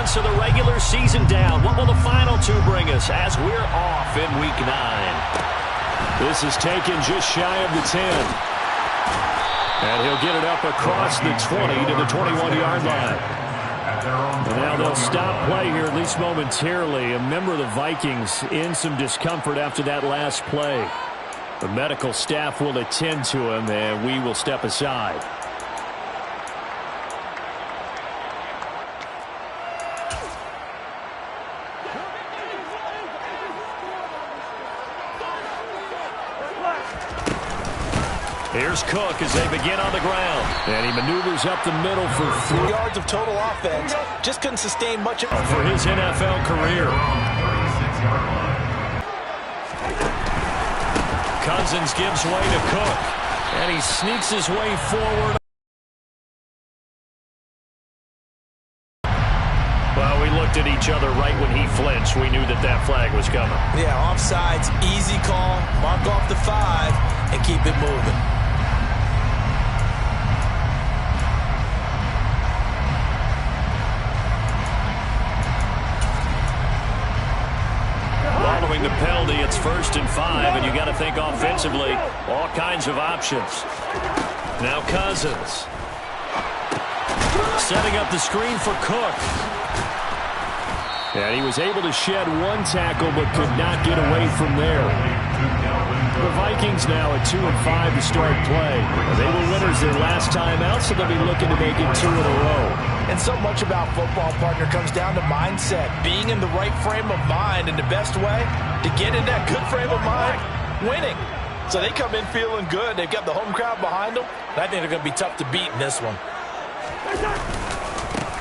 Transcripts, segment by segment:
months of the regular season down. What will the final two bring us as we're off in Week 9? This is taken just shy of the 10. And he'll get it up across the 20 to the 21-yard line. And now they'll stop play here, at least momentarily. A member of the Vikings in some discomfort after that last play. The medical staff will attend to him, and we will step aside. Here's Cook as they begin on the ground. And he maneuvers up the middle for 3 yards of total offense. Just couldn't sustain much of for his NFL career. Cousins gives way to Cook. And he sneaks his way forward. Well, we looked at each other right when he flinched. We knew that that flag was coming. Yeah, offsides, easy call. Mark off the 5 and keep it moving. Following the penalty, it's 1st and 5, and you got to think offensively, all kinds of options. Now Cousins. Setting up the screen for Cook. And he was able to shed one tackle, but could not get away from there. The Vikings now at 2 and 5 to start play. They were winners their last time out, so they'll be looking to make it 2 in a row. And so much about football, partner, comes down to mindset. Being in the right frame of mind, and the best way to get in that good frame of mind, winning. So they come in feeling good. They've got the home crowd behind them. And I think they're going to be tough to beat in this one.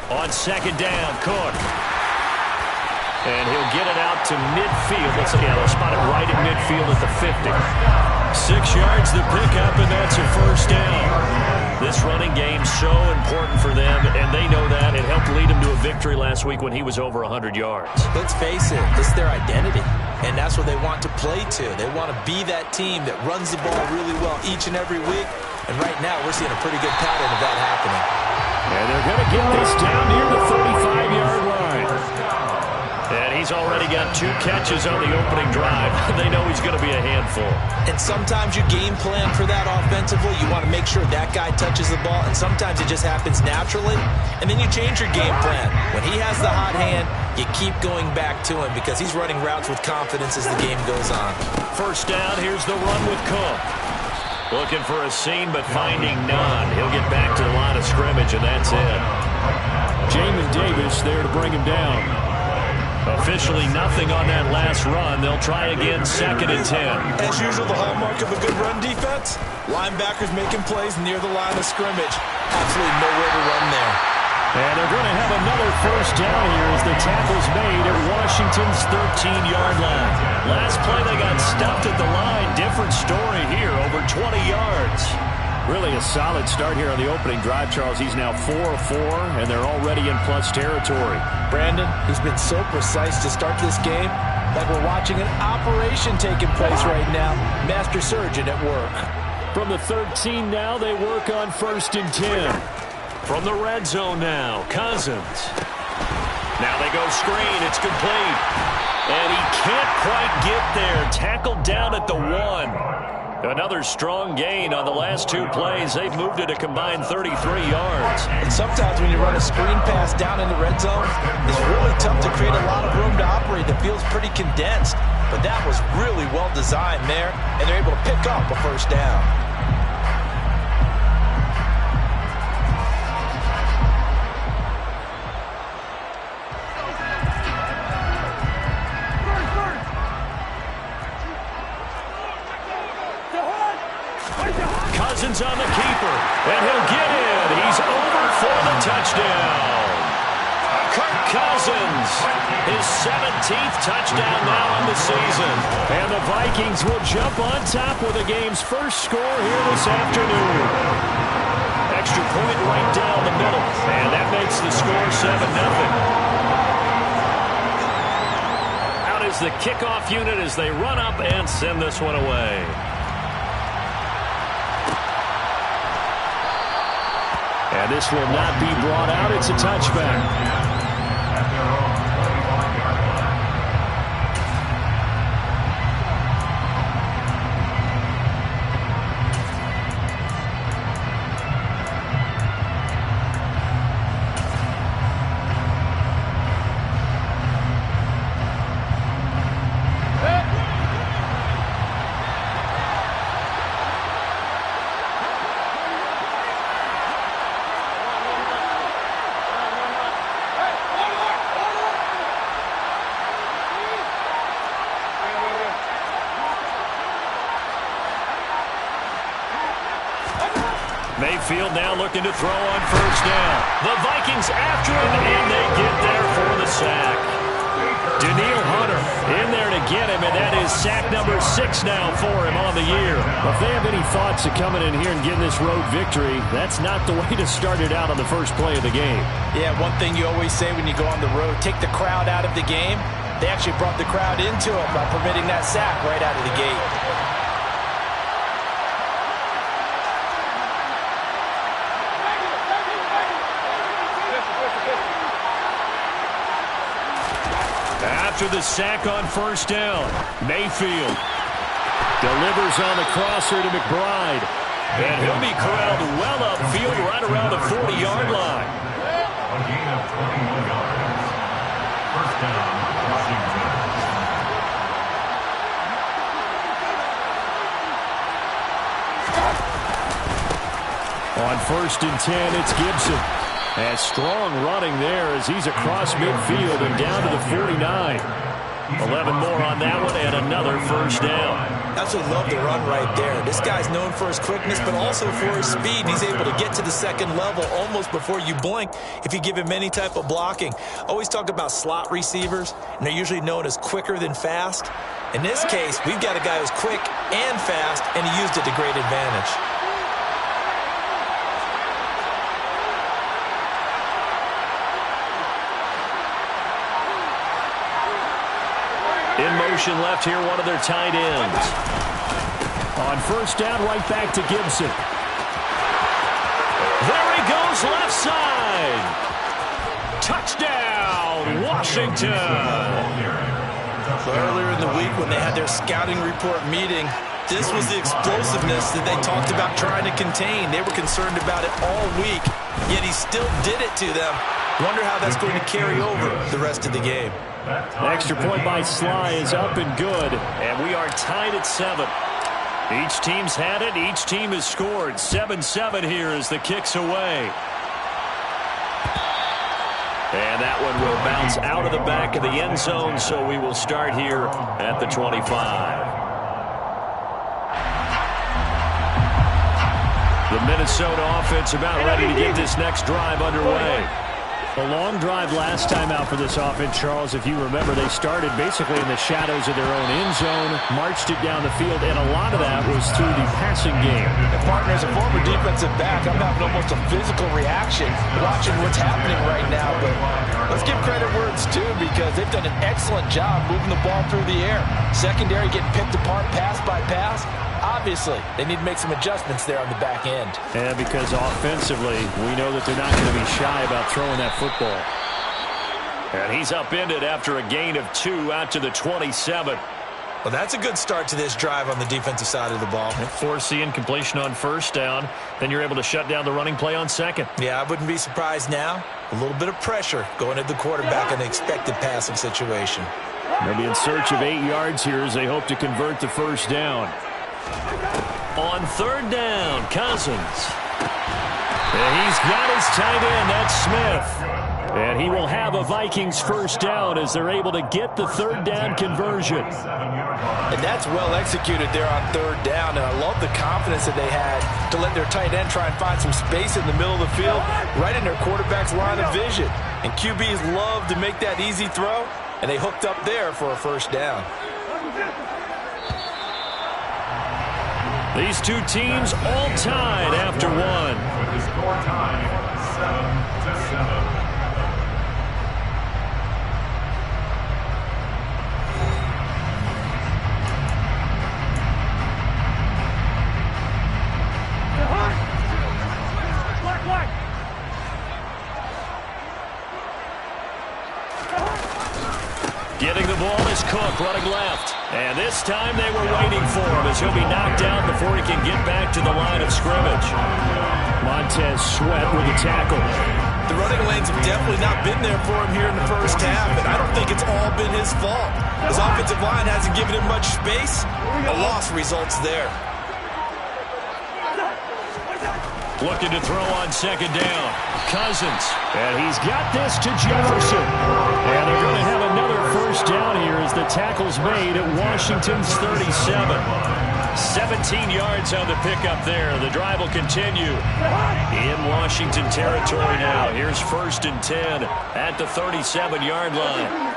On 2nd down, Cook. And he'll get it out to midfield. Let's see, they'll spot it right in midfield at the 50. 6 yards the pickup, and that's a 1st down. This running game's so important for them, and they know that. It helped lead him to a victory last week when he was over 100 yards. Let's face it, it's their identity, and that's what they want to play to. They want to be that team that runs the ball really well each and every week, and right now we're seeing a pretty good pattern of that happening. And they're going to get this down near the 35-yard line. And he's already got 2 catches on the opening drive. They know he's going to be a handful. And sometimes you game plan for that offensively. You want to make sure that guy touches the ball, and sometimes it just happens naturally. And then you change your game plan. When he has the hot hand, you keep going back to him because he's running routes with confidence as the game goes on. 1st down, here's the run with Cook. Looking for a seam, but finding none. He'll get back to the line of scrimmage, and that's it. Jamin Davis there to bring him down. Officially nothing on that last run. They'll try again 2nd and 10. As usual, the hallmark of a good run defense, linebackers making plays near the line of scrimmage. Absolutely nowhere to run there. And they're going to have another 1st down here as the tackle's made at Washington's 13-yard line. Last play they got stuffed at the line. Different story here, over 20 yards. Really a solid start here on the opening drive, Charles. He's now 4 of 4, and they're already in plus territory. Brandon, he's been so precise to start this game, like we're watching an operation taking place right now. Master surgeon at work. From the 13 now, they work on 1st and 10. From the red zone now, Cousins. Now they go screen. It's complete. And he can't quite get there. Tackled down at the 1. Another strong gain on the last 2 plays. They've moved it a combined 33 yards. And sometimes when you run a screen pass down in the red zone, it's really tough to create a lot of room to operate. It feels pretty condensed. But that was really well designed there, and they're able to pick up a 1st down. Cousins on the keeper, and he'll get in. He's over for the touchdown. Kirk Cousins, his 17th touchdown now on the season. And the Vikings will jump on top with the game's first score here this afternoon. Extra point right down the middle, and that makes the score 7-0. Out is the kickoff unit as they run up and send this one away. And this will not be brought out. It's a touchback. field now looking to throw on first down. The Vikings after him, and they get there for the sack. Daniil Hunter in there to get him, and that is sack number 6 now for him on the year. Well, if they have any thoughts of coming in here and getting this road victory, that's not the way to start it out on the first play of the game. Yeah, one thing you always say when you go on the road, take the crowd out of the game. They actually brought the crowd into it by permitting that sack right out of the gate. After the sack on first down, Mayfield delivers on the crosser to McBride. And he'll be corralled well upfield right around the 40-yard line. A gain of 21 yards. First down, Washington. On 1st and 10, it's Gibson. And strong running there as he's across midfield and down to the 49. 11 more on that one and another first down. Absolutely love the run right there. This guy's known for his quickness, but also for his speed. He's able to get to the second level almost before you blink if you give him any type of blocking. Always talk about slot receivers, and they're usually known as quicker than fast. In this case, we've got a guy who's quick and fast, and he used it to great advantage. In motion left here, one of their tight ends. On first down, right back to Gibson. There he goes, left side. Touchdown, Washington. Earlier in the week when they had their scouting report meeting, this was the explosiveness that they talked about trying to contain. They were concerned about it all week, yet he still did it to them. Wonder how that's going to carry over the rest of the game. The extra point by Sly is up and good. And we are tied at 7. Each team's had it. Each team has scored. 7-7 here as the kick's away. And that one will bounce out of the back of the end zone, so we will start here at the 25. The Minnesota offense about ready to get this next drive underway. A long drive last time out for this offense, Charles. If you remember, they started basically in the shadows of their own end zone, marched it down the field, and a lot of that was through the passing game. And partner, as a former defensive back, I'm having almost a physical reaction watching what's happening right now. But let's give credit where it's due, because they've done an excellent job moving the ball through the air. Secondary getting picked apart pass by pass. Obviously, they need to make some adjustments there on the back end. Yeah, because offensively, we know that they're not going to be shy about throwing that football. And he's upended after a gain of 2 out to the 27. Well, that's a good start to this drive on the defensive side of the ball. And force the incompletion on first down. Then you're able to shut down the running play on second. Yeah, I wouldn't be surprised now. A little bit of pressure going at the quarterback in an expected passing situation. They'll be in search of 8 yards here as they hope to convert the first down. On third down, Cousins. And he's got his tight end, that's Smith. And he will have a Vikings first down as they're able to get the third down conversion. And that's well executed there on third down. And I love the confidence that they had to let their tight end try and find some space in the middle of the field, right in their quarterback's line of vision. And QBs love to make that easy throw, and they hooked up there for a first down. These two teams all tied after one. With the score time, 7-7. Getting the ball is Cook, running left. And this time they were waiting for him as he'll be knocked down before he can get back to the line of scrimmage. Montez Sweat with the tackle. The running lanes have definitely not been there for him here in the first half, and I don't think it's all been his fault. His offensive line hasn't given him much space. A loss results there. Looking to throw on second down. Cousins. And he's got this to Jefferson. And they're going to have another first down here as the tackle's made at Washington's 37. 17 yards on the pickup there. The drive will continue in Washington territory now. Here's 1st and 10 at the 37-yard line.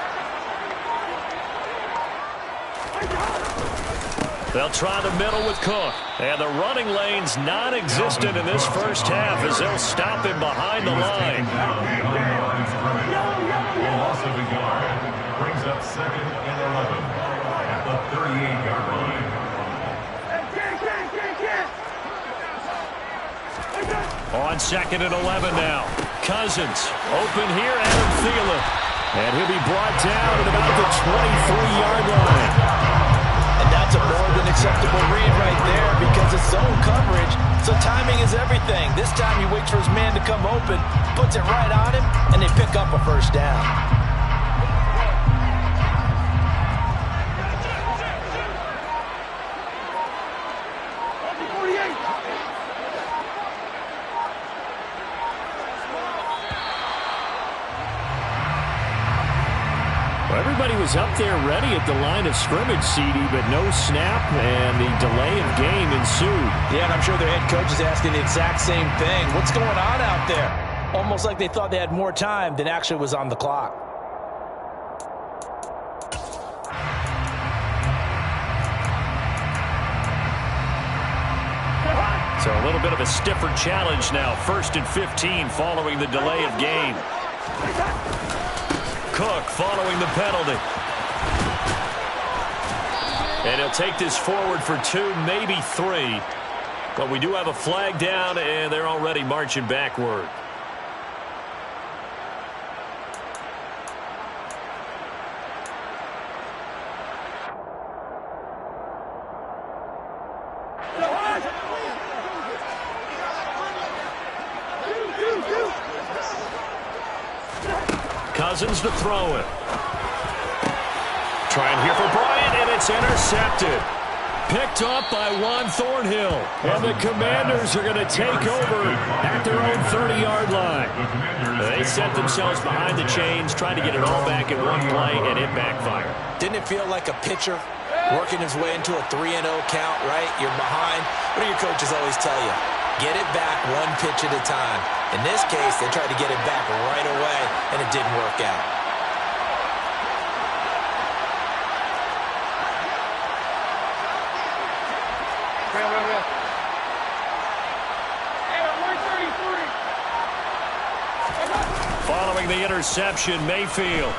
They'll try the middle with Cook. And the running lane's non-existent in this first half as they'll stop him behind the line. Loss of a yard brings up 2nd and 11 at the 38-yard line. On 2nd and 11 now. Cousins open here. Adam Thielen. And he'll be brought down at about the 23-yard line. And that's a more than acceptable read right there because it's zone coverage, so timing is everything. This time he waits for his man to come open, puts it right on him, and they pick up a first down. Everybody was up there ready at the line of scrimmage, CD, but no snap, and the delay of game ensued. Yeah, and I'm sure their head coach is asking the exact same thing. What's going on out there? Almost like they thought they had more time than actually was on the clock. So a little bit of a stiffer challenge now. 1st and 15 following the delay of game. Cook following the penalty. And he'll take this forward for 2, maybe 3. But we do have a flag down, and they're already marching backward. Cousins to throw it. Trying here for Bryant, and it's intercepted. Picked up by Juan Thornhill. And the Commanders are going to take over at their own 30-yard line. They set themselves behind the chains, trying to get it all back in one play, and it backfired. Didn't it feel like a pitcher working his way into a 3-0 count, right? You're behind. What do your coaches always tell you? Get it back one pitch at a time. In this case, they tried to get it back right away, and it didn't work out. Following the interception, Mayfield.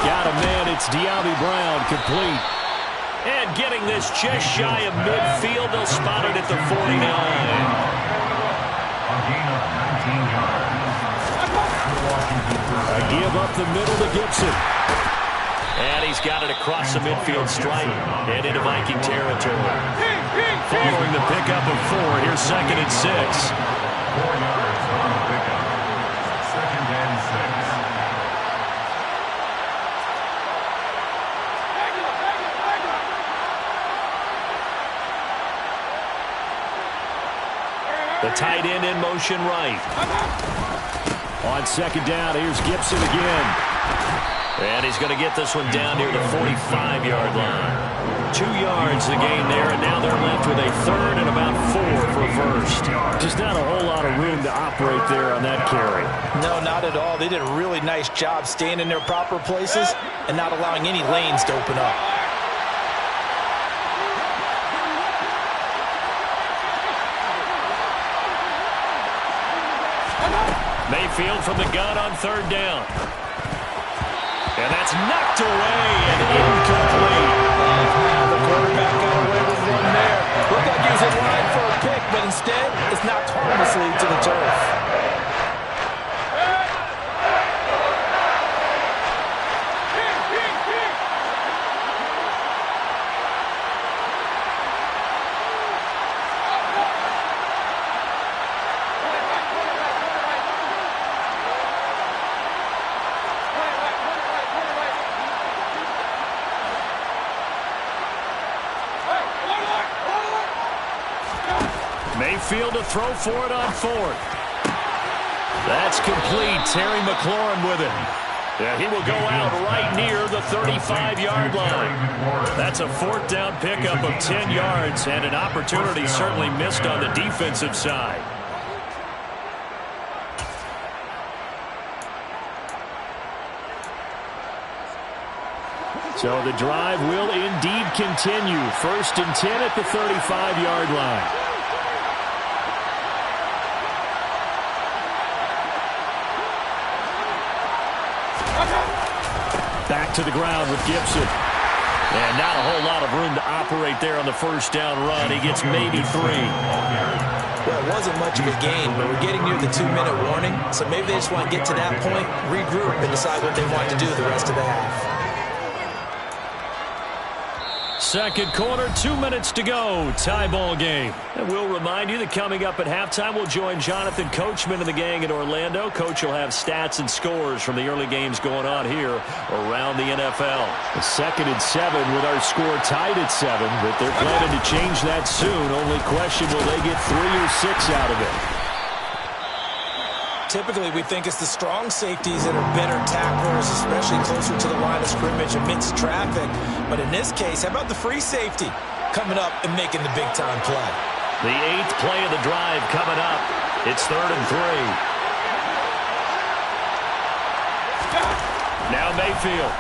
Got a man, it's De'Ami Brown, complete. And getting this just shy of midfield, they'll spot it at the 49. A give up the middle to Gibson. And he's got it across the midfield stripe and into Viking territory. Following the pickup of 4, here's 2nd and 6. 4 yards on the pickup. 2nd and 6. The tight end in motion right. On 2nd down, here's Gibson again. And he's going to get this one down near the 45-yard line. 2 yards the gain there, and now they're left with a 3rd and about 4 for first. Just not a whole lot of room to operate there on that carry. No, not at all. They did a really nice job staying in their proper places and not allowing any lanes to open up. Mayfield from the gun on 3rd down. And that's knocked away and incomplete. The quarterback got away with one there. Looked like he was in line for a pick, but instead it's knocked harmlessly to the turf. Mayfield to throw for it on 4th. That's complete. Terry McLaurin with it. Yeah, he will go out right near the 35-yard line. That's a 4th down pickup of 10 yards and an opportunity certainly missed on the defensive side. So the drive will indeed continue. 1st and 10 at the 35-yard line. Back to the ground with Gibson. And not a whole lot of room to operate there on the 1st down run. He gets maybe 3. Well, it wasn't much of a gain, but we're getting near the 2-minute warning, so maybe they just want to get to that point, regroup, and decide what they want to do the rest of the half. 2nd quarter, 2 minutes to go. Tie ball game. And we'll remind you that coming up at halftime, we'll join Jonathan Coachman and the gang in Orlando. Coach will have stats and scores from the early games going on here around the NFL. 2nd and 7 with our score tied at 7, but they're planning to change that soon. Only question, will they get 3 or 6 out of it? Typically, we think it's the strong safeties that are better tacklers, especially closer to the line of scrimmage amidst traffic. But in this case, how about the free safety coming up and making the big-time play? The 8th play of the drive coming up. It's 3rd and 3. Now Mayfield.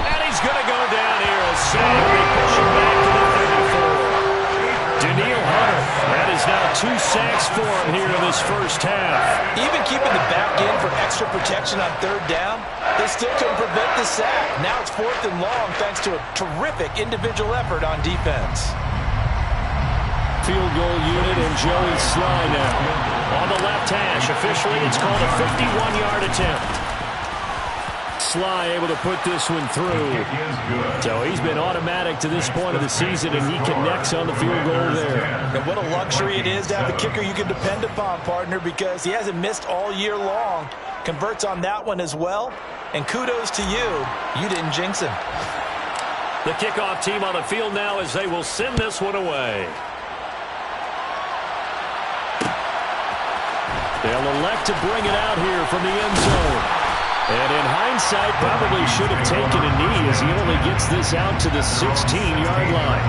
And he's going to go down here. A sack. They push him back to the 34. Daniil Hunter. That is now 2 sacks for him here in this 1st half. Even keeping the back in for extra protection on 3rd down, they still couldn't prevent the sack. Now it's 4th and long thanks to a terrific individual effort on defense. Field goal unit and Joey Sly now. On the left hash, officially it's called a 51-yard attempt. Sly able to put this one through. So he's been automatic to this point of the season, and he connects on the field goal there. And what a luxury it is to have a kicker you can depend upon, partner, because he hasn't missed all year long. Converts on that one as well. And kudos to you. You didn't jinx him. The kickoff team on the field now as they will send this one away. They'll elect to bring it out here from the end zone. And in hindsight, probably should have taken a knee as he only gets this out to the 16-yard line.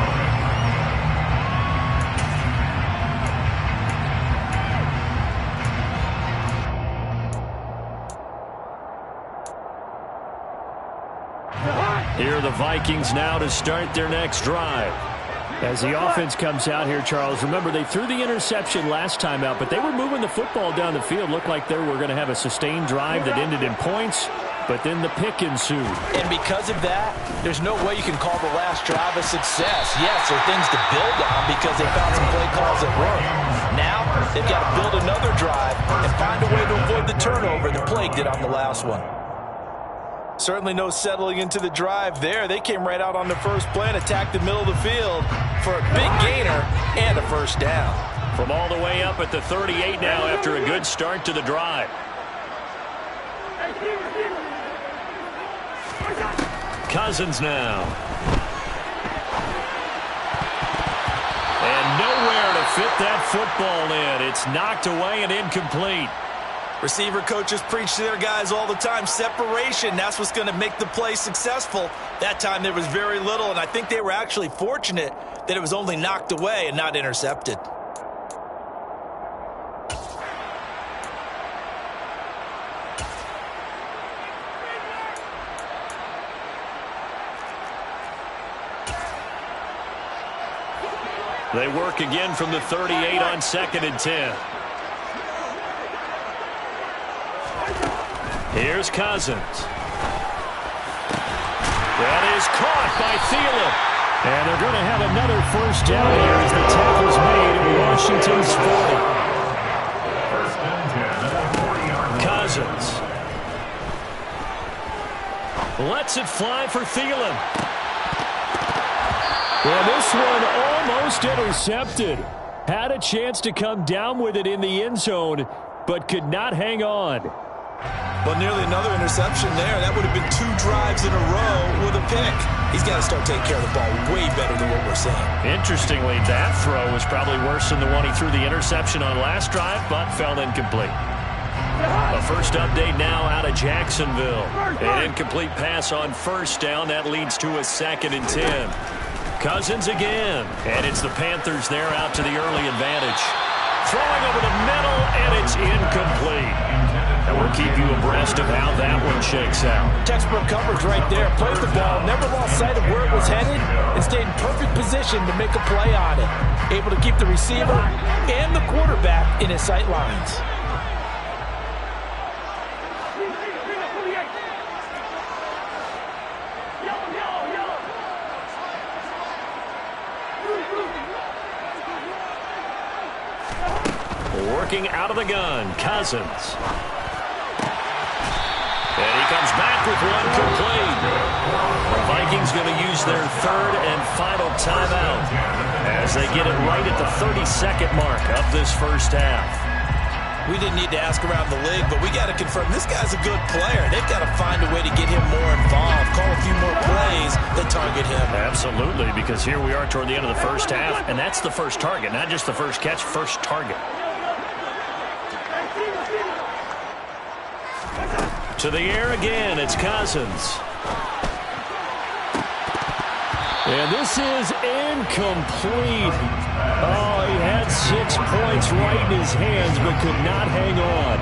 Here are the Vikings now to start their next drive. As the offense comes out here, Charles, remember they threw the interception last time out, but they were moving the football down the field. Looked like they were going to have a sustained drive that ended in points, but then the pick ensued. And because of that, there's no way you can call the last drive a success. Yes, there are things to build on because they found some play calls that work. Now, they've got to build another drive and find a way to avoid the turnover the plague did on the last one. Certainly no settling into the drive there. They came right out on the first play and attacked the middle of the field for a big gainer and a 1st down. From all the way up at the 38 now after a good start to the drive. Cousins now. And nowhere to fit that football in. It's knocked away and incomplete. Receiver coaches preach to their guys all the time. Separation, that's what's going to make the play successful. That time there was very little, and I think they were actually fortunate that it was only knocked away and not intercepted. They work again from the 38 on 2nd and 10. Here's Cousins. That is caught by Thielen. And they're going to have another 1st down here as the tackle's made at Washington's 40. 1st and 10, 40-yard line. Cousins. Lets it fly for Thielen. Well, this one almost intercepted. Had a chance to come down with it in the end zone, but could not hang on. But nearly another interception there. That would have been 2 drives in a row with a pick. He's got to start taking care of the ball way better than what we're seeing. Interestingly, that throw was probably worse than the one he threw the interception on last drive, but fell incomplete. A first update now out of Jacksonville. An incomplete pass on first down. That leads to a 2nd and 10. Cousins again. And it's the Panthers there out to the early advantage. Throwing over the middle, and it's incomplete. And we'll keep you abreast of how that one shakes out. Textbook coverage right there. Played the ball, never lost sight of where it was headed, and stayed in perfect position to make a play on it. Able to keep the receiver and the quarterback in his sight lines. Working out of the gun, Cousins. And he comes back with one complete. The Vikings going to use their 3rd and final timeout as they get it right at the 32nd mark of this first half. We didn't need to ask around the league, but we got to confirm this guy's a good player. They've got to find a way to get him more involved, call a few more plays that target him. Absolutely, because here we are toward the end of the first half, and that's the first target, not just the first catch, first target. To the air again, it's Cousins. And this is incomplete. Oh, he had 6 points right in his hands, but could not hang on.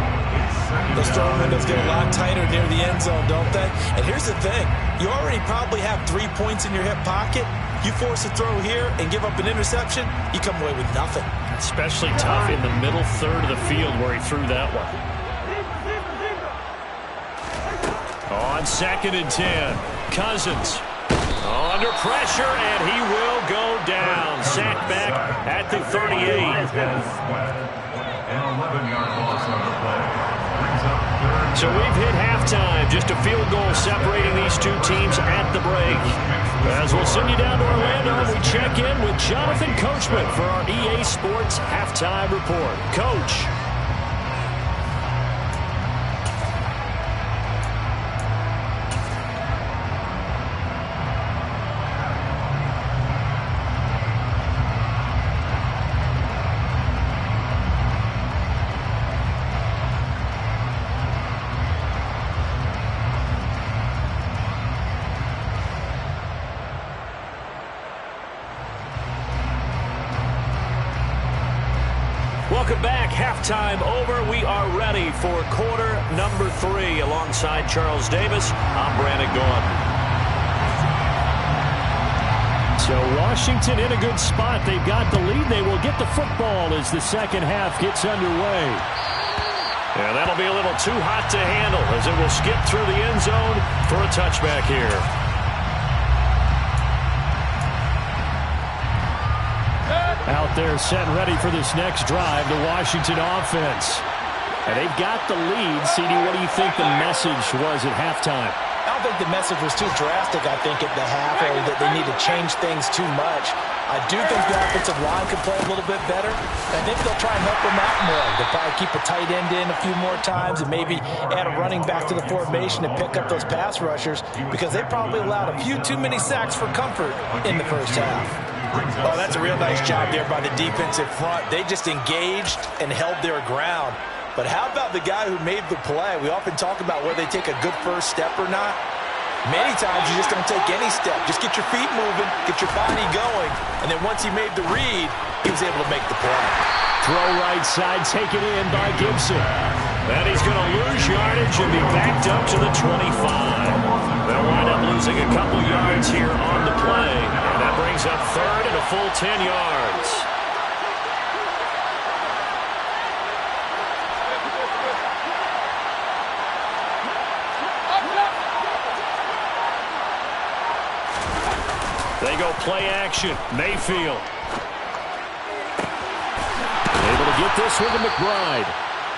Those throwing windows get a lot tighter near the end zone, don't they? And here's the thing. You already probably have 3 points in your hip pocket. You force a throw here and give up an interception, you come away with nothing. Especially tough in the middle third of the field where he threw that one. On 2nd and 10, Cousins under pressure, and he will go down. Sacked back at the 38. An 11-yard loss on the play. Brings up 3rd. So we've hit halftime. Just a field goal separating these two teams at the break. As we'll send you down to Orlando, we check in with Jonathan Coachman for our EA Sports Halftime Report. Coach. Welcome back. Halftime over. We are ready for quarter number 3. Alongside Charles Davis, I'm Brandon Gaudin. So Washington in a good spot. They've got the lead. They will get the football as the second half gets underway. And that'll be a little too hot to handle as it will skip through the end zone for a touchback here. Out there set and ready for this next drive, the Washington offense. And they've got the lead. CD, what do you think the message was at halftime? I don't think the message was too drastic, I think, at the half, or that they need to change things too much. I do think the offensive line could play a little bit better. I think they'll try and help them out more. They'll probably keep a tight end in a few more times and maybe add a running back to the formation to pick up those pass rushers, because they probably allowed a few too many sacks for comfort in the first half. Oh, that's a real nice job there by the defensive front. They just engaged and held their ground. But how about the guy who made the play? We often talk about whether they take a good first step or not. Many times you just don't take any step. Just get your feet moving, get your body going, and then once he made the read, he was able to make the play. Throw right side, taken in by Gibson. And he's going to lose yardage and be backed up to the 25. They'll wind up losing a couple yards here on the play. And that brings up 3rd and a full 10 yards. They go play action. Mayfield. Able to get this one to McBride.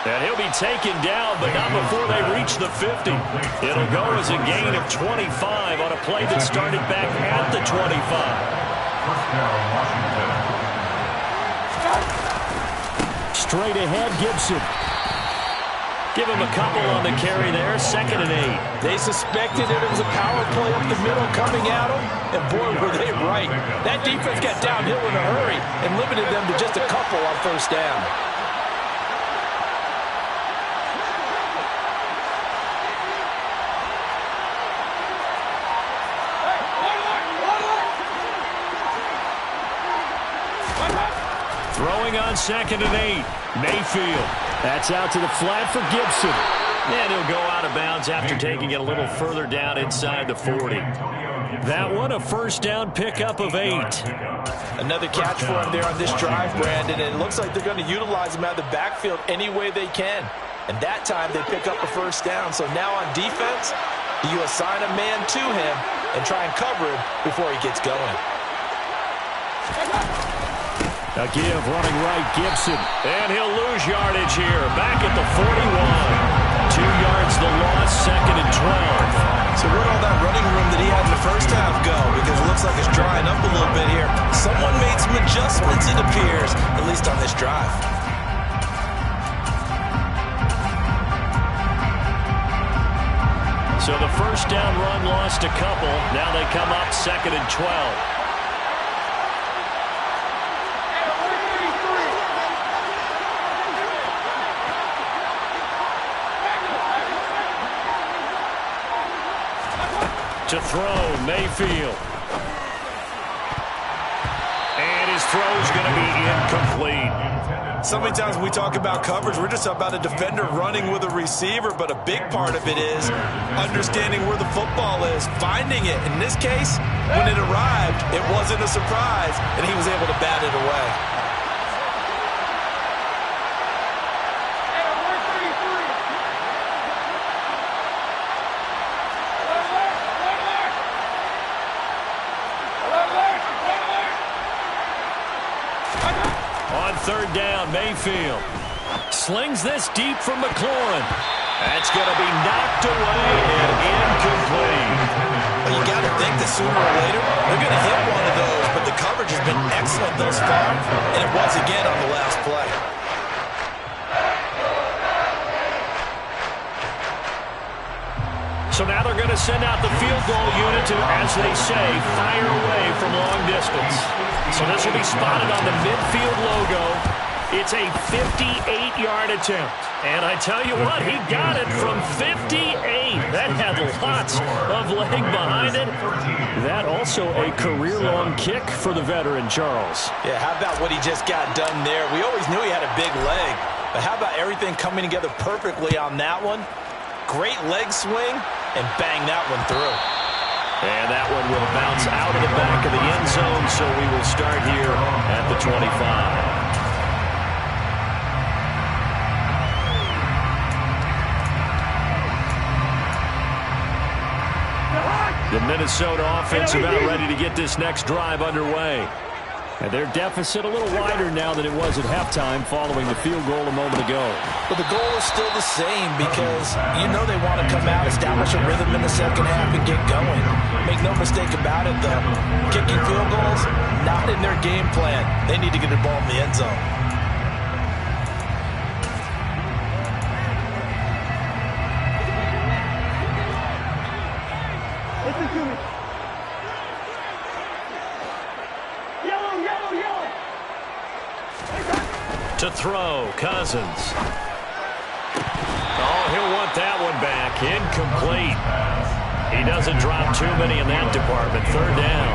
And he'll be taken down, but not before they reach the 50. It'll go as a gain of 25 on a play that started back at the 25. First down, Washington. Straight ahead, Gibson. Give him a couple on the carry there, 2nd and 8. They suspected that it was a power play up the middle coming at them, and boy, were they right. That defense got downhill in a hurry and limited them to just a couple on first down. throwing on 2nd and 8. Mayfield. That's out to the flat for Gibson. And he'll go out of bounds after taking it a little further down inside the 40. That one a first down pickup of 8. Another catch for him there on this drive, Brandon. And it looks like they're going to utilize him out of the backfield any way they can. And that time they pick up a first down. So now on defense, you assign a man to him and try and cover him before he gets going. A give running right, Gibson. And he'll lose yardage here. Back at the 41. 2 yards the loss, 2nd and 12. So where'd all that running room that he had in the first half go? Because it looks like it's drying up a little bit here. Someone made some adjustments, it appears, at least on this drive. So the first down run lost a couple. Now they come up 2nd and 12. To throw, Mayfield. And his throw's going to be incomplete. So many times when we talk about coverage, we're just about a defender running with a receiver, but a big part of it is understanding where the football is, finding it. In this case, when it arrived, it wasn't a surprise, and he was able to bat it away. Third down, Mayfield. Slings this deep from McLaurin. That's going to be knocked away and incomplete. Well, you got to think that sooner or later, they're going to hit one of those, but the coverage has been excellent thus far, and it was again on the last play. So now they're going to send out the field goal unit to, as they say, fire away from long distance. So this will be spotted on the midfield logo. It's a 58-yard attempt. And I tell you what, he got it from 58. That had lots of leg behind it. That also a career-long kick for the veteran, Charles. Yeah, how about what he just got done there? We always knew he had a big leg. But how about everything coming together perfectly on that one? Great leg swing, and bang that one through. And that one will bounce out of the back of the end zone, so we will start here at the 25. The Minnesota offense about ready to get this next drive underway. And their deficit a little wider now than it was at halftime following the field goal a moment ago. But the goal is still the same because you know they want to come out, establish a rhythm in the second half, and get going. Make no mistake about it, though. Kicking field goals, not in their game plan. They need to get the ball in the end zone. Listen to me. To throw, Cousins. Oh, he'll want that one back. Incomplete. He doesn't drop too many in that department. Third down.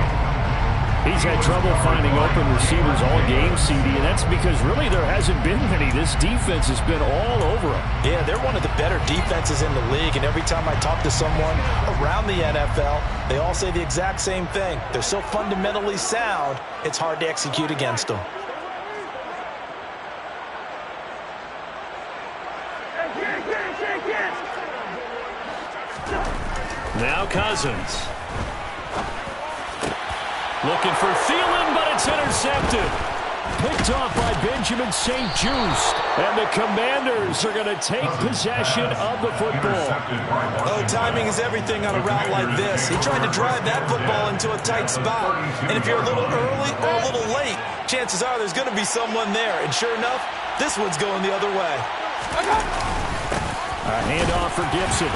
He's had trouble finding open receivers all game, CD, and that's because really there hasn't been many. This defense has been all over him. Yeah, they're one of the better defenses in the league, and every time I talk to someone around the NFL, they all say the exact same thing. They're so fundamentally sound, it's hard to execute against them. Now Cousins. Looking for Thielen, but it's intercepted. Picked off by Benjamin St-Juste. And the Commanders are going to take possession of the football. Oh, timing is everything on a route like this. He tried to drive that football into a tight spot. And if you're a little early or a little late, chances are there's going to be someone there. And sure enough, this one's going the other way. A handoff for Gibson.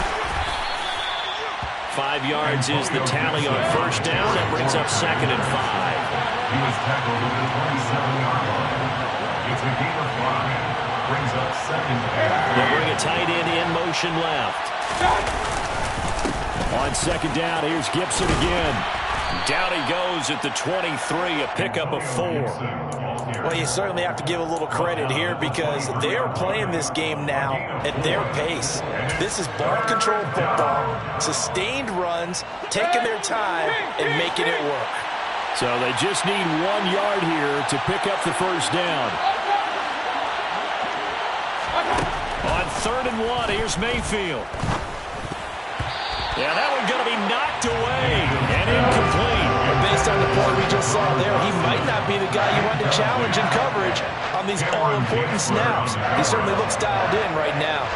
5 yards is the tally on first down. That brings up 2nd and 5. He was tackled over the 27-yard line. It's a gain of 5. Brings up 2nd and 5. They'll bring a tight end in motion left. On second down, here's Gibson again. Down he goes at the 23, a pickup of 4. Well, you certainly have to give a little credit here because they're playing this game now at their pace. This is ball control football, sustained runs, taking their time and making it work. So they just need 1 yard here to pick up the first down. On 3rd and 1, here's Mayfield. Yeah, that one's going to be knocked away and incomplete. Based on the play we just saw there, he might not be the guy you want to challenge in coverage on these all-important snaps. He certainly looks dialed in right now.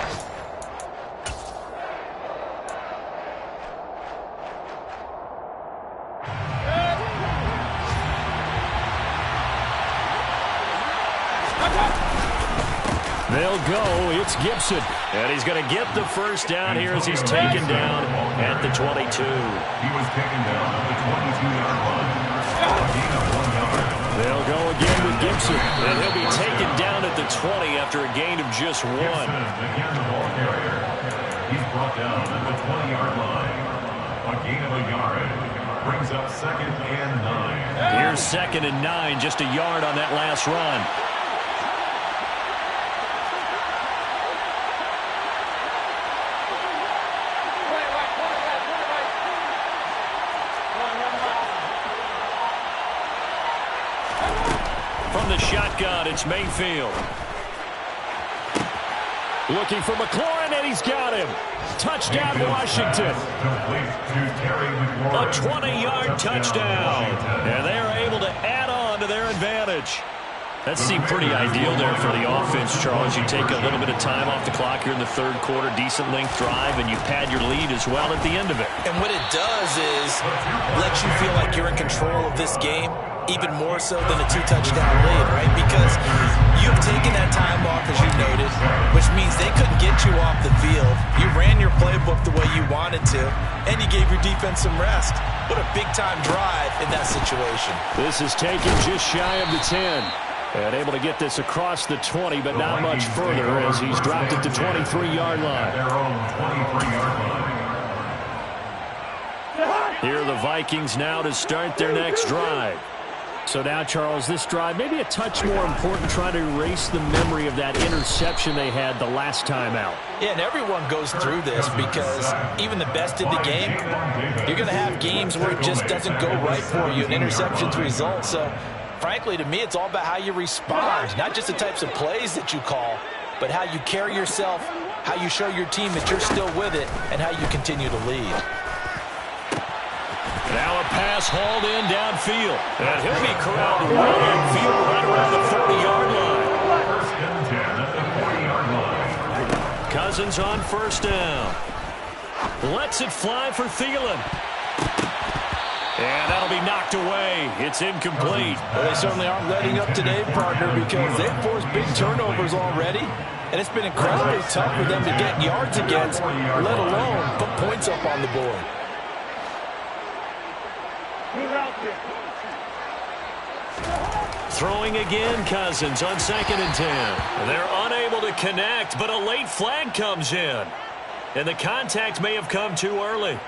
They'll go. It's Gibson. And he's going to get the first down here as he's taken down at the 22. He was taken down at the 22-yard line. They'll go again with Gibson. And he'll be taken down at the 20 after a gain of just 1. Again, the ball carrier. He's brought down at the 20-yard line. A gain of a yard. Brings up 2nd and 9. Here's 2nd and 9, just a yard on that last run. From the shotgun, it's Mayfield. Looking for McLaurin, and he's got him. Touchdown, Washington. A 20-yard touchdown. And they are able to add on to their advantage. That seemed pretty ideal there for the offense, Charles. You take a little bit of time off the clock here in the 3rd quarter, decent length drive, and you pad your lead as well at the end of it. And what it does is let you feel like you're in control of this game, even more so than a 2-touchdown lead, right? Because you've taken that time off, as you noted, which means they couldn't get you off the field. You ran your playbook the way you wanted to, and you gave your defense some rest. What a big-time drive in that situation. This is taken just shy of the 10. And able to get this across the 20, but not much further as he's dropped at the 23-yard line. Their own 23-yard line. Here are the Vikings now to start their next drive. So now, Charles, this drive maybe a touch more important, trying to erase the memory of that interception they had the last time out. Yeah, and everyone goes through this because even the best in the game, you're going to have games where it just doesn't go right for you, and interceptions result. So frankly, to me, it's all about how you respond, not just the types of plays that you call, but how you carry yourself, how you show your team that you're still with it, and how you continue to lead. Now a pass hauled in downfield. And he'll be corralled right infield right around the 40-yard line. 1st and 10 at the 40-yard line. Cousins on 1st down. Lets it fly for Thielen. And that'll be knocked away. It's incomplete. Well, they certainly aren't letting up today, partner, because they've forced big turnovers already. And it's been incredibly tough for them to get yards against, let alone put points up on the board. Throwing again, Cousins on 2nd and 10. They're unable to connect, but a late flag comes in. And the contact may have come too early.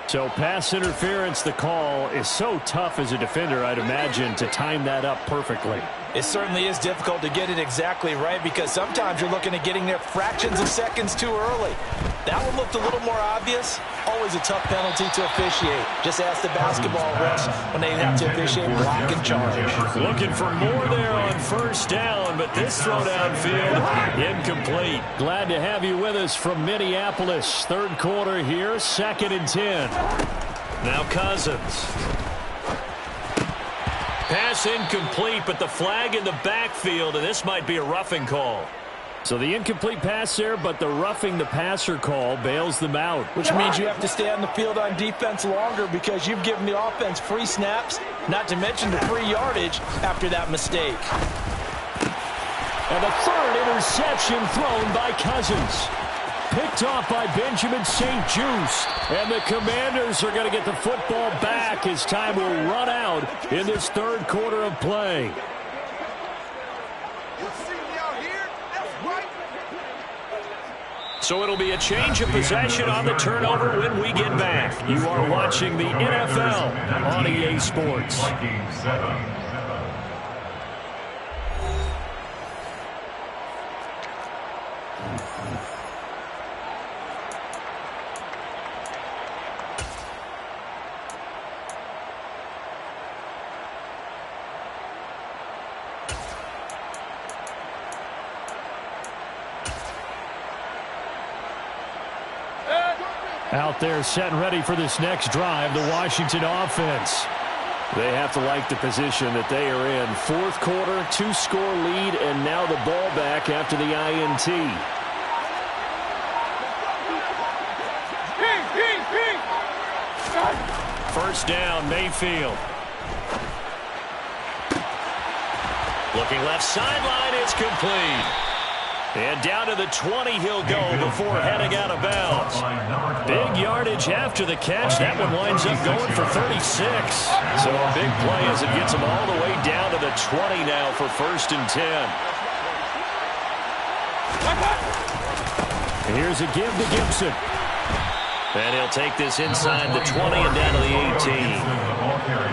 So pass interference, the call is so tough as a defender, I'd imagine, to time that up perfectly. It certainly is difficult to get it exactly right because sometimes you're looking at getting there fractions of seconds too early. That one looked a little more obvious. Always a tough penalty to officiate. Just ask the basketball refs when they have to officiate block and charge. Looking for more there on 1st down, but this throw downfield incomplete. Glad to have you with us from Minneapolis. 3rd quarter here, 2nd and 10. Now Cousins. Pass incomplete, but the flag in the backfield, and this might be a roughing call. So the incomplete pass there, but the roughing the passer call bails them out. Which means you have to stay on the field on defense longer because you've given the offense free snaps, not to mention the free yardage after that mistake. And the 3rd interception thrown by Cousins. Picked off by Benjamin St-Juste. And the Commanders are going to get the football back as time will run out in this 3rd quarter of play. So it'll be a change of possession on the turnover when we get back. You are watching the NFL on EA Sports. Out there set and ready for this next drive, the Washington offense. They have to like the position that they are in. Fourth quarter, 2-score lead, and now the ball back after the INT. First down, Mayfield. Looking left sideline, it's complete. And down to the 20 he'll go before heading out of bounds. Big yardage after the catch. That one winds up going for 36. So a big play as it gets him all the way down to the 20 now for 1st and 10. Here's a give to Gibson. And he'll take this inside the 20 and down to the 18.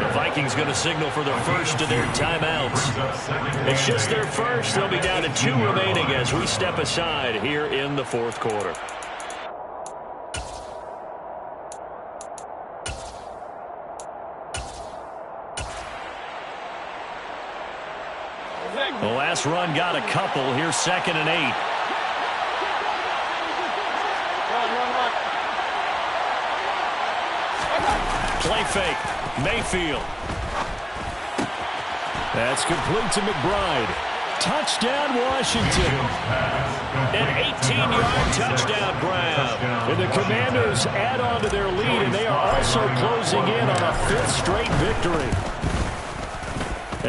The Vikings going to signal for their first of their timeouts. It's just their first. They'll be down to 2 remaining as we step aside here in the fourth quarter. The last run got a couple. Here's 2nd and 8. Play fake. Mayfield. That's complete to McBride. Touchdown, Washington. An 18-yard touchdown grab. And the Commanders add on to their lead, and they are also closing in on a 5th straight victory.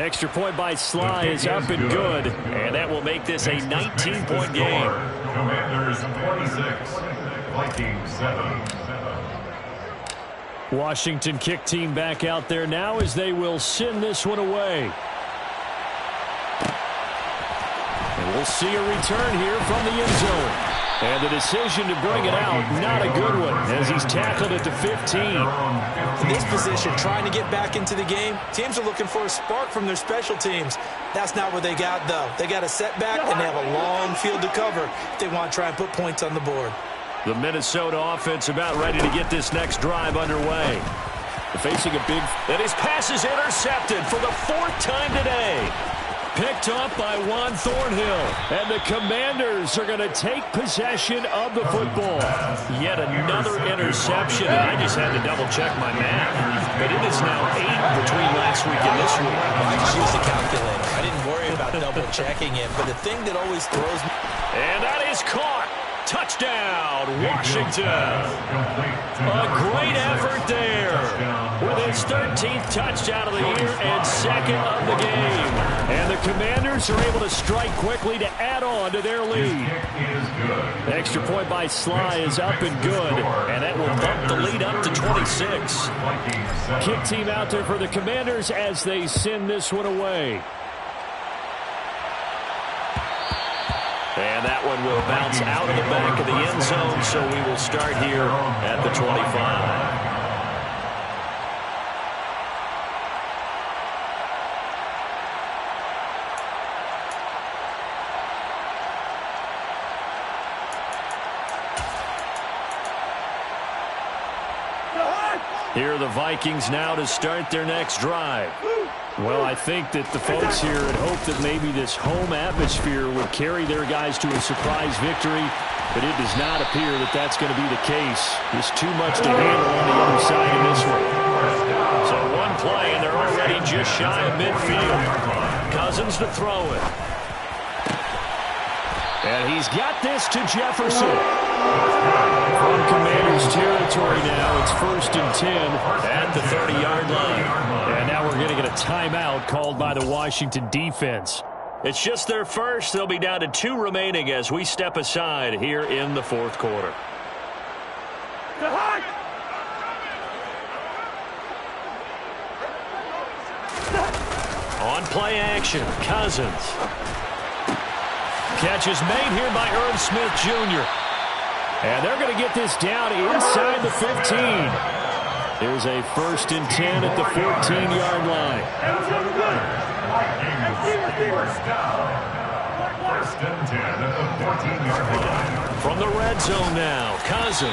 Extra point by Sly is up and good, and that will make this a 19-point game. Commanders 26, Vikings 7. Washington kick team back out there now as they will send this one away. And we'll see a return here from the end zone. And the decision to bring it out, not a good one, as he's tackled at the 15. In this position, trying to get back into the game, teams are looking for a spark from their special teams. That's not what they got, though. They got a setback, and they have a long field to cover if they want to try and put points on the board. The Minnesota offense about ready to get this next drive underway. Facing a big... And his pass is intercepted for the 4th time today. Picked up by Juan Thornhill. And the Commanders are going to take possession of the football. Yet another interception, and I just had to double-check my math. But it is now 8 between last week and this week. I just used a calculator. I didn't worry about double-checking it. But the thing that always throws me... And that is caught. Touchdown, Washington. A great effort there. With his 13th touchdown of the year and 2nd of the game. And the Commanders are able to strike quickly to add on to their lead. Extra point by Sly is up and good. And that will bump the lead up to 26. Kick team out there for the Commanders as they send this one away. And that one will bounce out of the back of the end zone, so we will start here at the 25. Here are the Vikings now to start their next drive. Well, I think that the folks here had hoped that maybe this home atmosphere would carry their guys to a surprise victory, but it does not appear that that's going to be the case. There's too much to handle on the other side of this one. So one play, and they're already just shy of midfield. Cousins to throw it. And he's got this to Jefferson. From Commanders territory now, it's 1st and 10 at the 30-yard line. And now we're going to get a timeout called by the Washington defense. It's just their first. They'll be down to 2 remaining as we step aside here in the fourth quarter. On play action, Cousins. Catch is made here by Irv Smith Jr. And they're going to get this down inside the 15. Here's a 1st and 10 at the 14-yard line. First and 10 at the 14-yard line. From the red zone now, Cousins.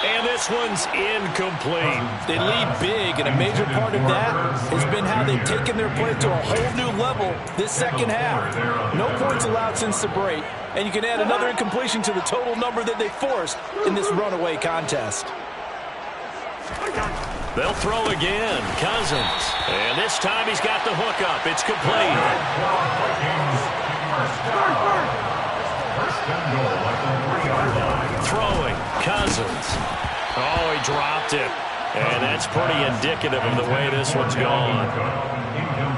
And this one's incomplete. They lead big, and a major part of that has been how they've taken their play to a whole new level this second half. No points allowed since the break, and you can add another incompletion to the total number that they forced in this runaway contest. They'll throw again. Cousins. And this time he's got the hook up. It's complete. First and goal at the 3-yard line. Throwing. Cousins. Oh, he dropped it. And that's pretty indicative of the way this one's gone.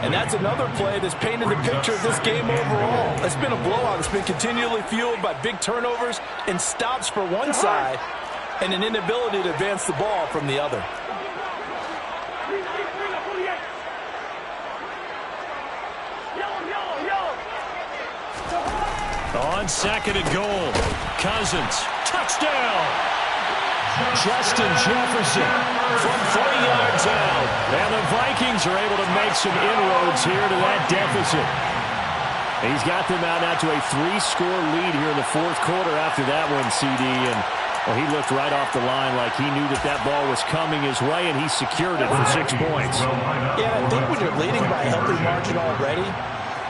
And that's another play that's painted the picture of this game overall. It's been a blowout. It's been continually fueled by big turnovers and stops for one side and an inability to advance the ball from the other. On 2nd and goal. Cousins. Touchdown. Justin Jefferson from 3 yards out. And the Vikings are able to make some inroads here to that deficit. He's got them out now to a 3-score lead here in the 4th quarter after that one, CD. And well, he looked right off the line like he knew that that ball was coming his way, and he secured it for 6 points. Yeah, I think when you're leading by a healthy margin already,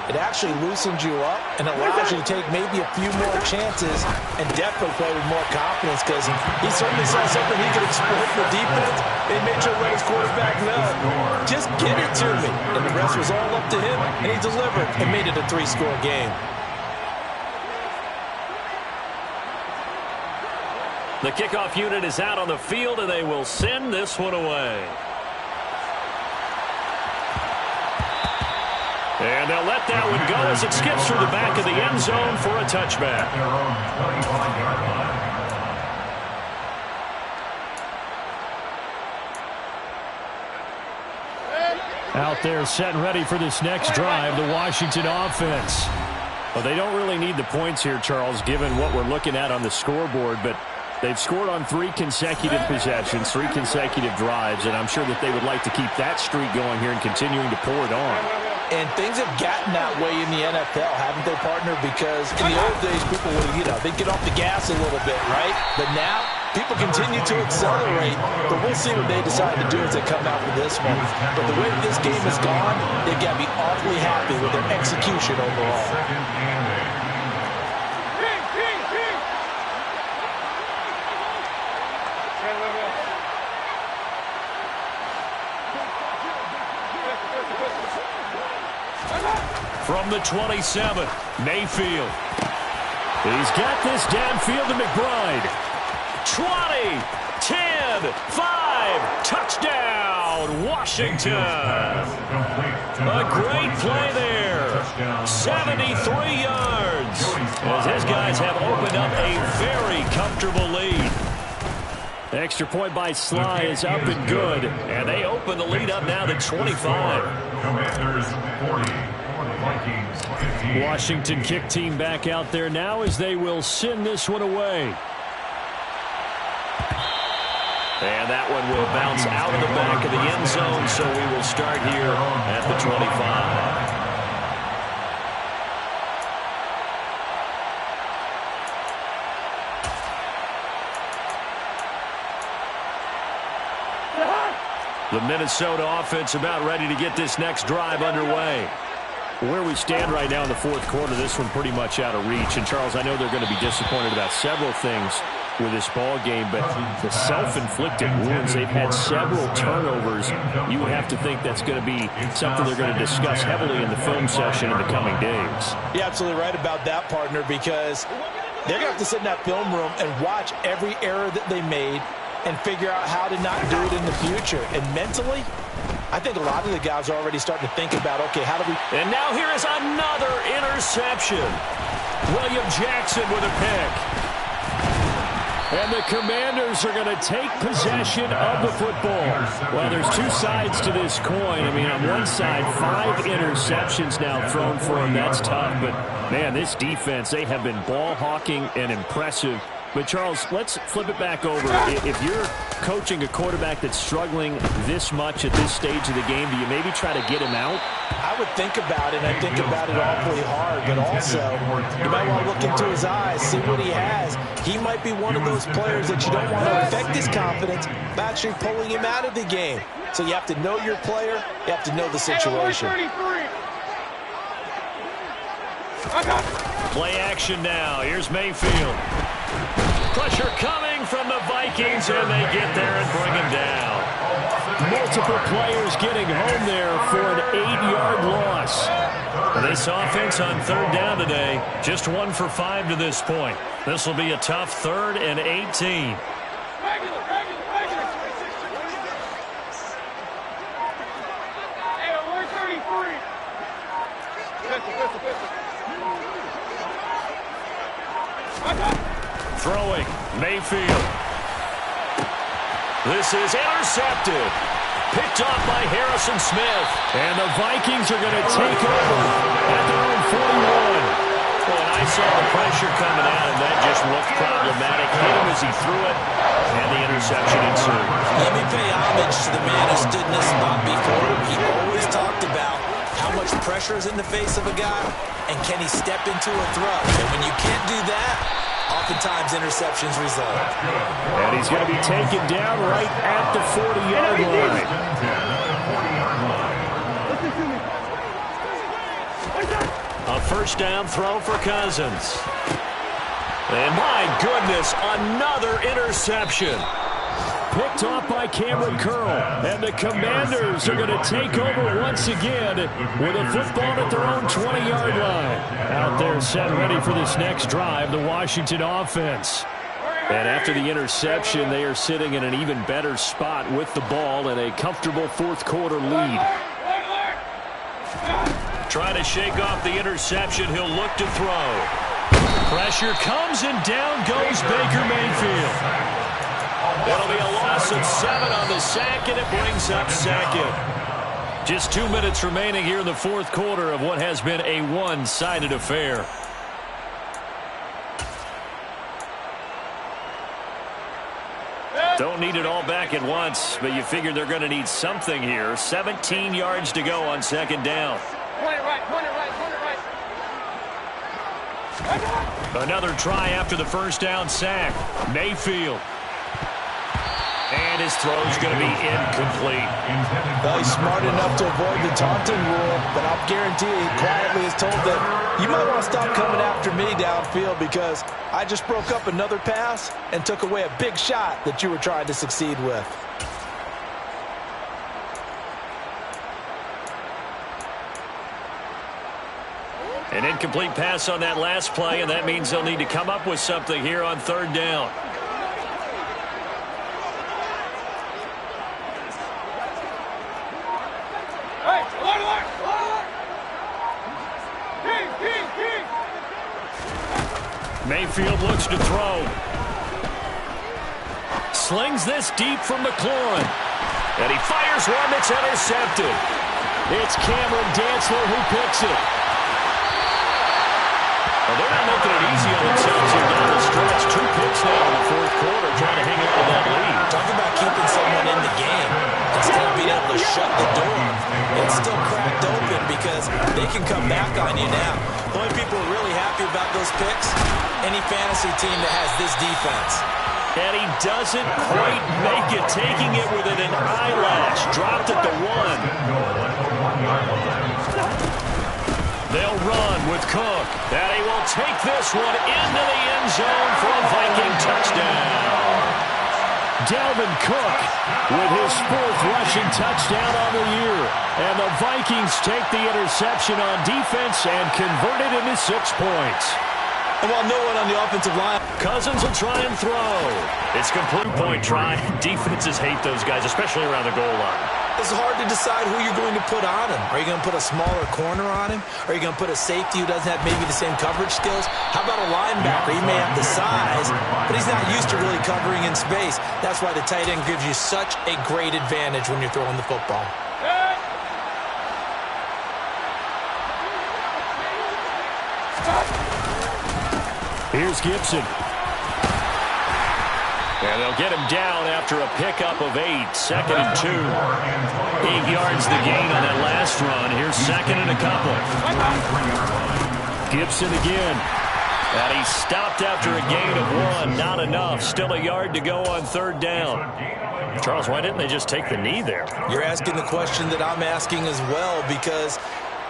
it actually loosens you up and allows you to take maybe a few more chances and definitely play with more confidence, because he certainly saw something he could exploit for defense and made sure to let his quarterback know, just get it to me. And the rest was all up to him, and he delivered and made it a 3-score game. The kickoff unit is out on the field, and they will send this one away. And they'll let that one go as it skips through the back of the end zone for a touchback. Their own 25-yard line. Out there set and ready for this next drive, the Washington offense. Well, they don't really need the points here, Charles, given what we're looking at on the scoreboard, but they've scored on 3 consecutive possessions, 3 consecutive drives, and I'm sure that they would like to keep that streak going here and continuing to pour it on. And things have gotten that way in the NFL, haven't they, partner? Because in the old days, people would, they'd get off the gas a little bit, right? But now, people continue to accelerate, but we'll see what they decide to do as they come out for this one. But the way this game has gone, they've got to be awfully happy with their execution overall. From the 27, Mayfield. He's got this downfield to McBride. 20, 10, 5, touchdown, Washington. A great play there. 73 yards. As his guys have opened up a very comfortable lead. Extra point by Sly is up and good. And they open the lead up now to 25. Commanders 40. Vikings 15. Washington kick team back out there now as they will send this one away. And that one will bounce out of the back of the end zone, so we will start here at the 25. The Minnesota offense about ready to get this next drive underway. Where we stand right now in the 4th quarter, this one pretty much out of reach. And, Charles, I know they're going to be disappointed about several things with this ball game, but the self-inflicted wounds, they've had several turnovers. You would have to think that's going to be something they're going to discuss heavily in the film session in the coming days. You're absolutely right about that, partner, because they're going to have to sit in that film room and watch every error that they made and figure out how to not do it in the future. And mentally, I think a lot of the guys are already starting to think about, okay, how do we... And now here is another interception. William Jackson with a pick. And the Commanders are going to take possession of the football. Well, there's 2 sides to this coin. I mean, on one side, 5 interceptions now thrown for them. That's tough. But, man, this defense, they have been ball hawking and impressive But, Charles, let's flip it back over. If you're coaching a quarterback that's struggling this much at this stage of the game, do you maybe try to get him out? I would think about it. I think about it awfully hard. But also, you might want to look into his eyes, see what he has. He might be one of those players that you don't want to affect his confidence by actually pulling him out of the game. So you have to know your player. You have to know the situation. Play action now. Here's Mayfield. Pressure coming from the Vikings, and they get there and bring him down. Multiple players getting home there for an 8-yard loss. This offense on third down today, just 1 for 5 to this point. This will be a tough 3rd and 18. Throwing, Mayfield. This is intercepted. Picked off by Harrison Smith. And the Vikings are going to take over at their own 41. Well, I saw the pressure coming out, and that just looked problematic. Hit him as he threw it, and the interception ensued. Let me pay homage to the man who stood in this spot before. He always talked about how much pressure is in the face of a guy, and can he step into a throw. And when you can't do that, oftentimes interceptions result. And he's going to be taken down right at the 40-yard line. A first down throw for Cousins. And my goodness, another interception. Picked off by Cameron Curl. And the Commanders are going to take over once again with a football at their own 20-yard line. Out there set ready for this next drive, the Washington offense. And after the interception, they are sitting in an even better spot with the ball and a comfortable fourth-quarter lead. Trying to shake off the interception. He'll look to throw. Pressure comes, and down goes Baker Mayfield. It'll be a loss of 7 on the sack, and it brings up 2nd. Just 2 minutes remaining here in the fourth quarter of what has been a one-sided affair. Don't need it all back at once, but you figure they're going to need something here. 17 yards to go on 2nd down. Another try after the first down sack. Mayfield. And his throw's going to be incomplete. Well, he's smart enough to avoid the taunting rule, but I'll guarantee you he quietly is told that you might want to stop coming after me downfield because I just broke up another pass and took away a big shot that you were trying to succeed with. An incomplete pass on that last play, and that means they'll need to come up with something here on 3rd down. Mayfield looks to throw. Slings this deep from McLaurin. And he fires one that's intercepted. It's Cameron Dantzler who picks it. Well, they're not making it easy on themselves here down the stretch. 2 picks now in the fourth quarter, trying to hang on to that lead. Talk about keeping someone in the game instead of being able to shut the door. It's still cracked open because they can come back on you now. The only people who are really happy about those picks, any fantasy team that has this defense. And he doesn't quite make it, taking it within an eyelash. Dropped at the 1. They'll run with Cook. And he will take this one into the end zone for a Viking touchdown. Dalvin Cook with his 4th rushing touchdown on the year. And the Vikings take the interception on defense and convert it into 6 points. And while no one on the offensive line, Cousins will try and throw. It's complete point try. Defenses hate those guys, especially around the goal line. it's hard to decide who you're going to put on him. Are you going to put a smaller corner on him? Are you going to put a safety who doesn't have maybe the same coverage skills? How about a linebacker? He may have the size, but he's not used to really covering in space. That's why the tight end gives you such a great advantage when you're throwing the football. Here's Gibson. And they'll get him down after a pickup of 8. Second and 2. 8 yards the gain on that last run. Here's second and a couple. Gibson again. And he stopped after a gain of 1. Not enough. Still a yard to go on third down. Charles, why didn't they just take the knee there? You're asking the question that I'm asking as well, because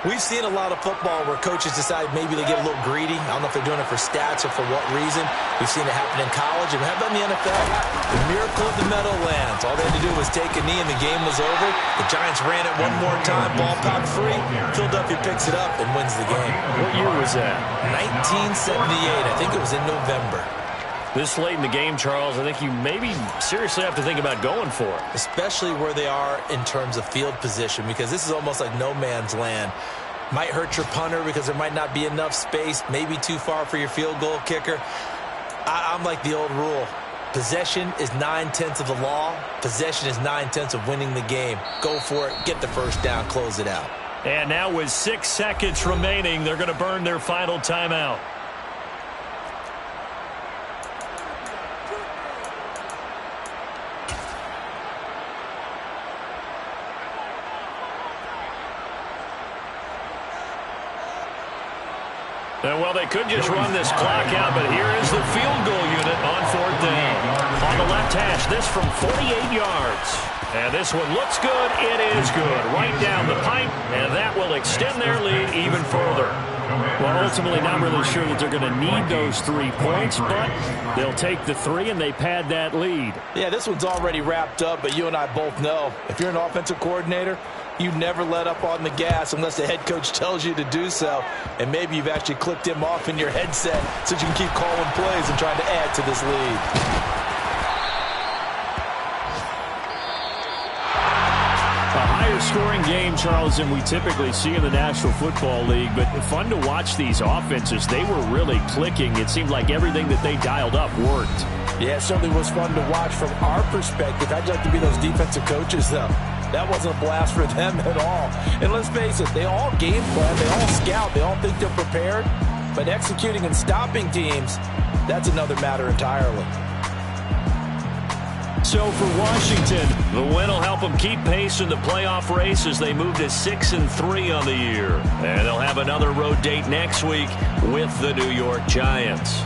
we've seen a lot of football where coaches decide maybe they get a little greedy. I don't know if they're doing it for stats or for what reason. We've seen it happen in college, and how about in the NFL? The miracle of the Meadowlands. All they had to do was take a knee, and the game was over. The Giants ran it one more time. Ball popped free. Philadelphia picks it up and wins the game. What year was that? 1978. I think it was in November. This late in the game, Charles, I think you maybe seriously have to think about going for it. Especially where they are in terms of field position, because this is almost like no man's land. Might hurt your punter because there might not be enough space, maybe too far for your field goal kicker. I'm like the old rule. Possession is 9/10 of the law. Possession is 9/10 of winning the game. Go for it. Get the first down. Close it out. And now with 6 seconds remaining, they're going to burn their final timeout. Well, they could just run this clock out, but here is the field goal unit on fourth down. On the left hash, this from 48 yards. And this one looks good. It is good. Right down the pipe, and that will extend their lead even further. Well, ultimately, not really sure that they're going to need those 3 points, but they'll take the 3, and they pad that lead. Yeah, this one's already wrapped up, but you and I both know if you're an offensive coordinator, you never let up on the gas unless the head coach tells you to do so. And maybe you've actually clicked him off in your headset so you can keep calling plays and trying to add to this lead. A higher scoring game, Charles, than we typically see in the National Football League, but fun to watch these offenses. They were really clicking. It seemed like everything that they dialed up worked. Yeah, it certainly was fun to watch from our perspective. How'd you like to be those defensive coaches, though? That wasn't a blast for them at all. And let's face it, they all game plan, they all scout, they all think they're prepared. But executing and stopping teams, that's another matter entirely. So for Washington, the win will help them keep pace in the playoff race as they move to 6-3 on the year. And they'll have another road date next week with the New York Giants.